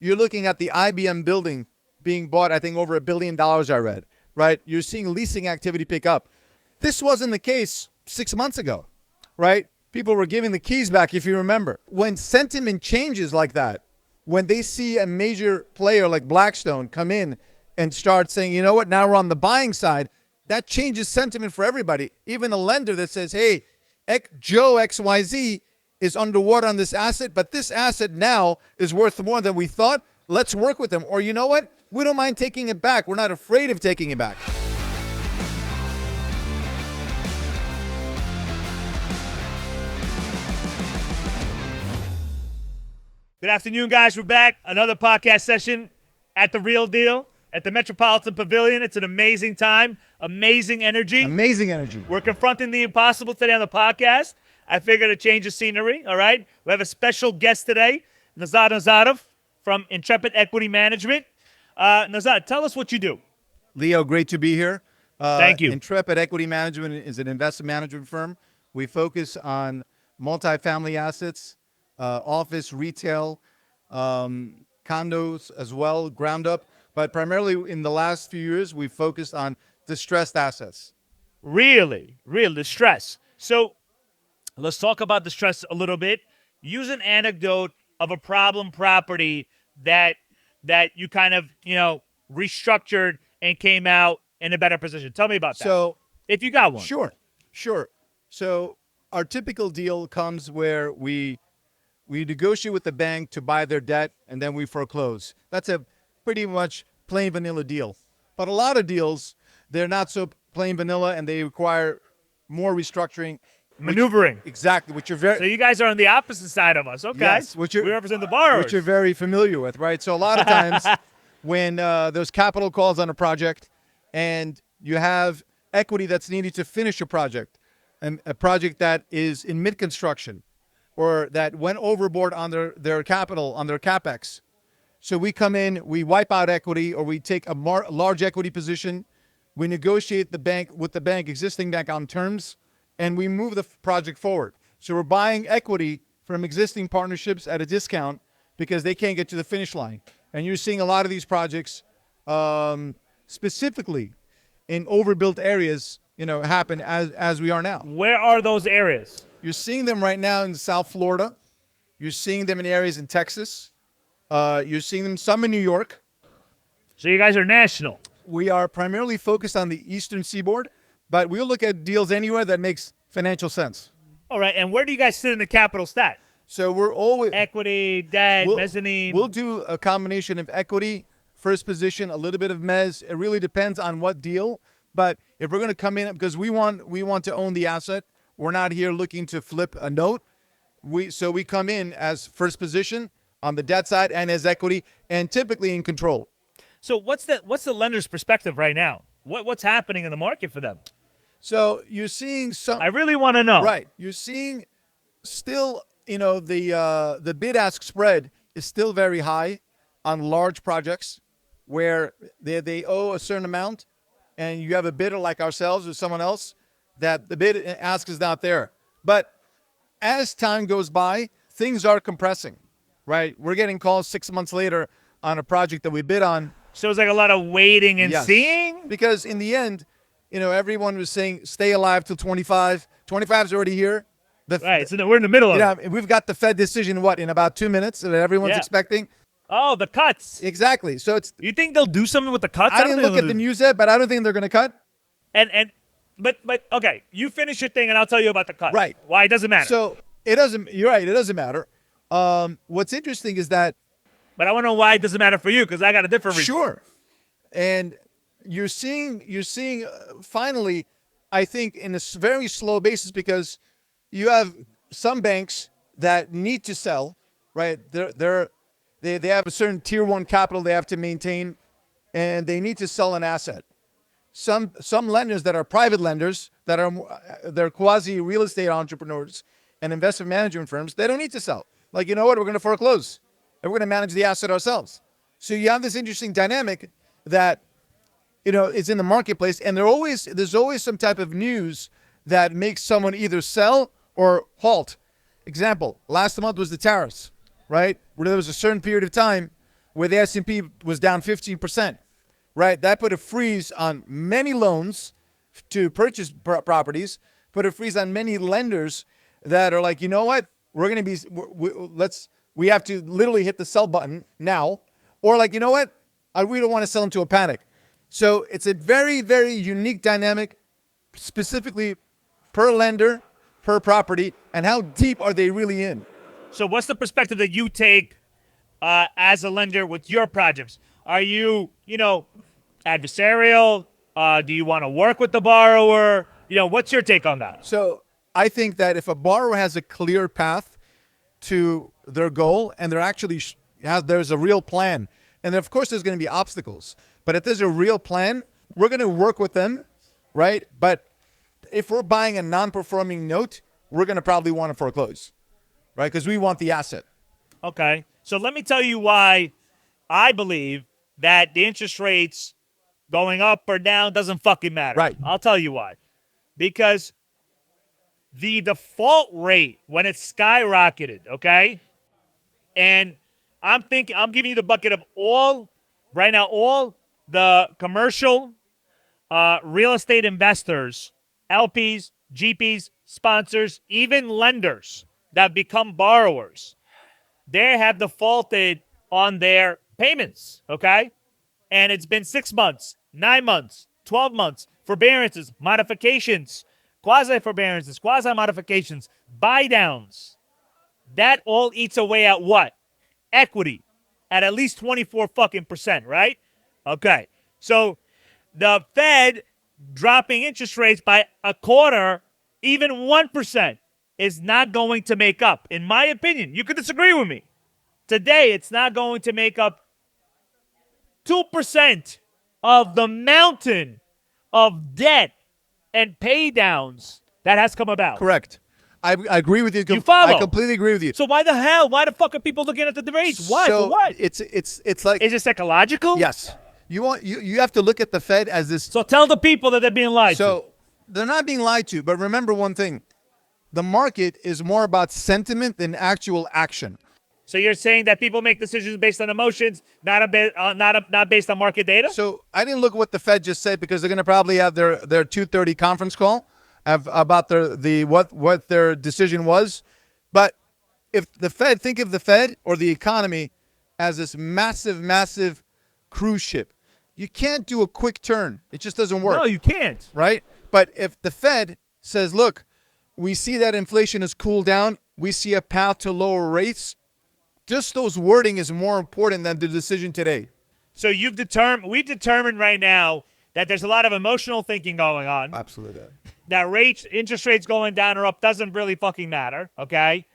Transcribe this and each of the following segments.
You're looking at the IBM building being bought, I think, over $1 billion, I read, right? You're seeing leasing activity pick up. This wasn't the case 6 months ago, right? People were giving the keys back, if you remember. When sentiment changes like that, when they see a major player like Blackstone come in and start saying, you know what, now we're on the buying side, that changes sentiment for everybody. Even a lender that says, hey, Joe XYZ is underwater on this asset, but this asset now is worth more than we thought. Let's work with them. Or you know what? We don't mind taking it back. We're not afraid of taking it back. Good afternoon, guys. We're back. Another podcast session at The Real Deal at the Metropolitan Pavilion. It's an amazing time. Amazing energy. Amazing energy. We're confronting the impossible today on the podcast. I figured to change the scenery, all right? We have a special guest today, Nazar from Intrepid Equity Management. Nazar, tell us what you do. Leo, great to be here. Thank you. Intrepid Equity Management is an investment management firm. We focus on multifamily assets, office, retail, condos as well, ground up. But primarily in the last few years, we've focused on distressed assets. Really distress. So let's talk about distress a little bit. Use an anecdote of a problem property that you kind of, restructured and came out in a better position. Tell me about that. So, if you got one. Sure. So our typical deal comes where we negotiate with the bank to buy their debt and then we foreclose. That's a pretty much plain vanilla deal. But a lot of deals, they're not so plain vanilla and they require more restructuring. Maneuvering. Exactly, which you're very... So you guys are on the opposite side of us. Okay. Yes, we represent the borrowers. Which you're very familiar with, right? So a lot of times when there's capital calls on a project and you have equity that's needed to finish a project, and a project that is in mid-construction or that went overboard on their capital, on their CapEx. So we come in, we wipe out equity, or we take a large equity position. We negotiate with the bank, existing bank, on terms, and we move the project forward. So we're buying equity from existing partnerships at a discount because they can't get to the finish line. And you're seeing a lot of these projects, specifically in overbuilt areas, happen as we are now. Where are those areas? You're seeing them right now in South Florida. You're seeing them in areas in Texas. You're seeing them some in New York. So you guys are national. We are primarily focused on the Eastern Seaboard, but we'll look at deals anywhere that makes financial sense. All right, and where do you guys sit in the capital stack? So we're always... Equity, debt, mezzanine. We'll do a combination of equity, first position, a little bit of mezz. It really depends on what deal. But if we're going to come in, because we want to own the asset, we're not here looking to flip a note. So we come in as first position on the debt side and as equity, and typically in control. So what's the lender's perspective right now? What's happening in the market for them? So you're seeing some... I really want to know. Right. You're seeing still, the bid-ask spread is still very high on large projects where they owe a certain amount and you have a bidder like ourselves or someone else that the bid ask is not there. But as time goes by, things are compressing, right? We're getting calls 6 months later on a project that we bid on. So it's like a lot of waiting and Yes. seeing? Because in the end, everyone was saying stay alive till 25. 25 is already here. Right, so we're in the middle of it. We've got the Fed decision, in about 2 minutes that everyone's expecting. Oh, the cuts. Exactly. So it's... You think they'll do something with the cuts? I didn't look at the news yet, but I don't think they're going to cut. But okay, you finish your thing and I'll tell you about the cuts. Right. Why? It doesn't matter. So you're right, it doesn't matter. What's interesting is that... But I want to know why it doesn't matter for you, because I got a different reason. Sure. And you're seeing finally, I think, in a very slow basis, because you have some banks that need to sell, right? They have a certain tier 1 capital they have to maintain, and they need to sell an asset. Some lenders that are private lenders, they're quasi real estate entrepreneurs and investment management firms, they don't need to sell. Like, you know what, we're going to foreclose and we're going to manage the asset ourselves. So you have this interesting dynamic that, is in the marketplace, and there's always some type of news that makes someone either sell or halt. Example, last month was the tariffs, right? Where there was a certain period of time where the S&P was down 15%, right? That put a freeze on many loans to purchase properties, put a freeze on many lenders that are like, you know what? We're going to be, we have to literally hit the sell button now. Or like, you know what? We don't want to sell into a panic. So it's a very, very unique dynamic, specifically per lender, per property, and how deep are they really in? So what's the perspective that you take as a lender with your projects? Are you, adversarial? Do you want to work with the borrower? What's your take on that? So I think that if a borrower has a clear path to their goal and they're actually there's a real plan, and of course there's going to be obstacles, but if there's a real plan, we're going to work with them, right? But if we're buying a non-performing note, we're going to probably want to foreclose, right? Because we want the asset. Okay. So let me tell you why I believe that the interest rates going up or down doesn't fucking matter. Right. I'll tell you why. Because the default rate when it's skyrocketed, okay? And I'm giving you the bucket of all the commercial real estate investors, LPs, GPs, sponsors, even lenders that become borrowers. They have defaulted on their payments, okay? And it's been 6 months, 9 months, 12 months, forbearances, modifications, quasi-forbearances, quasi-modifications, buy-downs. That all eats away at what? Equity at least 24%, right? Okay. So the Fed dropping interest rates by a quarter, even 1%, is not going to make up. In my opinion, you could disagree with me. Today, it's not going to make up 2% of the mountain of debt and pay downs that has come about. Correct. I agree with you. You follow? I completely agree with you. So why the fuck are people looking at the rates? Why? So For what? It's like, Is it psychological? yes. You have to look at the Fed as this. So tell the people that they're being lied to. So they're not being lied to, but remember one thing. The market is more about sentiment than actual action. So you're saying that people make decisions based on emotions, not based on market data? So I didn't look at what the Fed just said because they're going to probably have their 2:30 conference call about what their decision was. But if the Fed, think of the Fed or the economy as this massive cruise ship. You can't do a quick turn. It just doesn't work. No, you can't. Right? But if the Fed says, look, we see that inflation has cooled down, we see a path to lower rates, just those wording is more important than the decision today. So we've determined right now that there's a lot of emotional thinking going on. Absolutely. That interest rates going down or up doesn't really fucking matter, okay?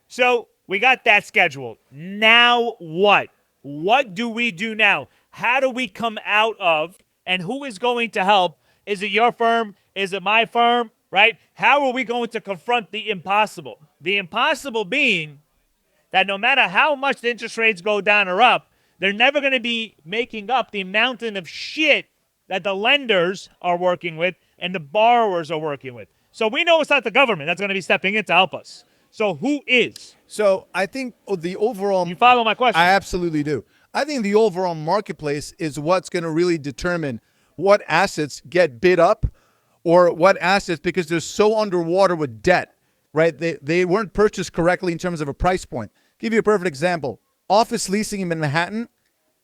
So we got that scheduled. Now what? What do we do now? How do we come out of, and who is going to help? Is it your firm? Is it my firm? Right? How are we going to confront the impossible? The impossible being that no matter how much the interest rates go down or up, they're never going to be making up the mountain of shit that the lenders are working with and the borrowers are working with. So we know it's not the government that's going to be stepping in to help us. So who is? So I think the overall... You follow my question? I absolutely do. I think the overall marketplace is what's going to really determine what assets get bid up or what assets, because they're so underwater with debt, right? They weren't purchased correctly in terms of a price point. Give you a perfect example. Office leasing in Manhattan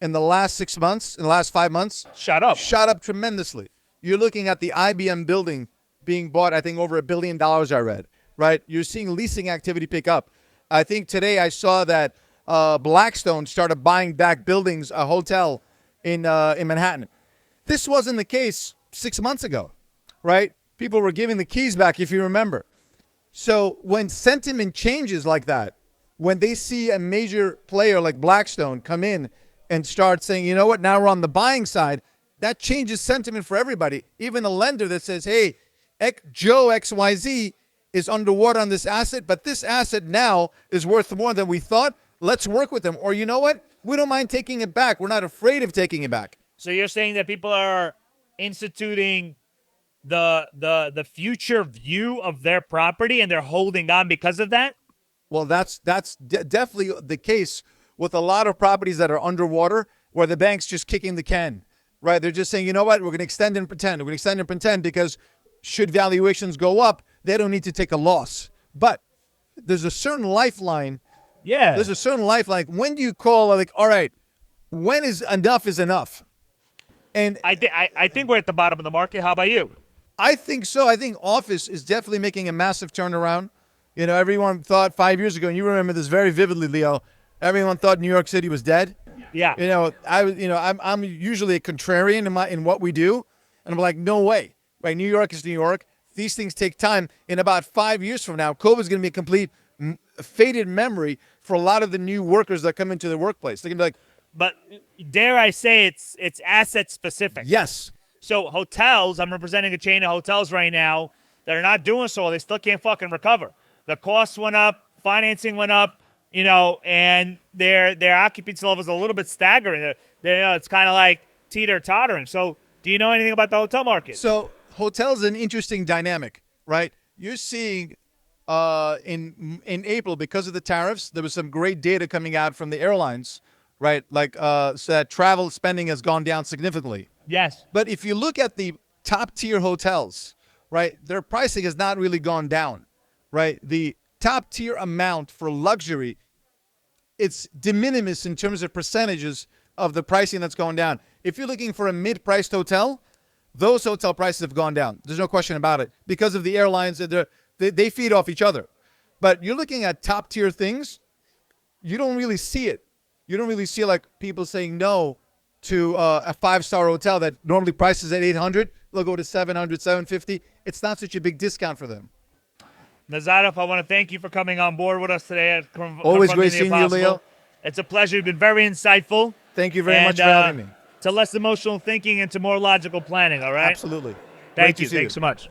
in the last 6 months, in the last 5 months, shot up tremendously. You're looking at the IBM building being bought, I think, over $1 billion, I read, right? You're seeing leasing activity pick up. I think today I saw that Blackstone started buying back buildings, a hotel in Manhattan. This wasn't the case 6 months ago, right? People were giving the keys back, if you remember. So when sentiment changes like that, when they see a major player like Blackstone come in and start saying, you know what, now we're on the buying side, that changes sentiment for everybody. Even a lender that says, hey, Joe XYZ is underwater on this asset, but this asset now is worth more than we thought. Let's work with them. Or you know what? We don't mind taking it back. We're not afraid of taking it back. So you're saying that people are instituting the future view of their property and they're holding on because of that? Well, that's definitely the case with a lot of properties that are underwater where the bank's just kicking the can, right? They're just saying, you know what, we're going to extend and pretend. We're going to extend and pretend because should valuations go up, they don't need to take a loss. But there's a certain lifeline. Yeah. There's a certain lifeline. When do you call, like, all right, when is enough? And I think we're at the bottom of the market. How about you? I think so. I think office is definitely making a massive turnaround. You know, everyone thought 5 years ago, and you remember this very vividly, Leo. Everyone thought New York City was dead. Yeah. You know, I'm usually a contrarian in what we do, and I'm like, no way. Right? New York is New York. These things take time. In about 5 years from now, COVID is going to be a complete faded memory for a lot of the new workers that come into the workplace. They're going to be like, But dare I say it's asset specific. yes. So hotels, I'm representing a chain of hotels right now that are not doing so well. They still can't fucking recover. The costs went up, financing went up, you know, and their occupancy level is a little bit staggering. It's kind of like teeter-tottering. So do you know anything about the hotel market? So hotels is an interesting dynamic, right? You're seeing in April, because of the tariffs, there was some great data coming out from the airlines, right? Like so that travel spending has gone down significantly. Yes. But if you look at the top tier hotels, right, their pricing has not really gone down, right? The top tier amount for luxury, it's de minimis in terms of percentages of the pricing that's going down. If you're looking for a mid-priced hotel, those hotel prices have gone down. There's no question about it because of the airlines. They feed off each other. But you're looking at top tier things, you don't really see it. You don't really see like people saying no to a 5-star hotel that normally prices at $800. They'll go to $700, $750. It's not such a big discount for them. Nazar, I want to thank you for coming on board with us today. At Always great the seeing you, Impossible. Leo. It's a pleasure. You've been very insightful. Thank you very much for having me. To less emotional thinking and to more logical planning, all right? Absolutely. Thank Great to you. see Thanks so much.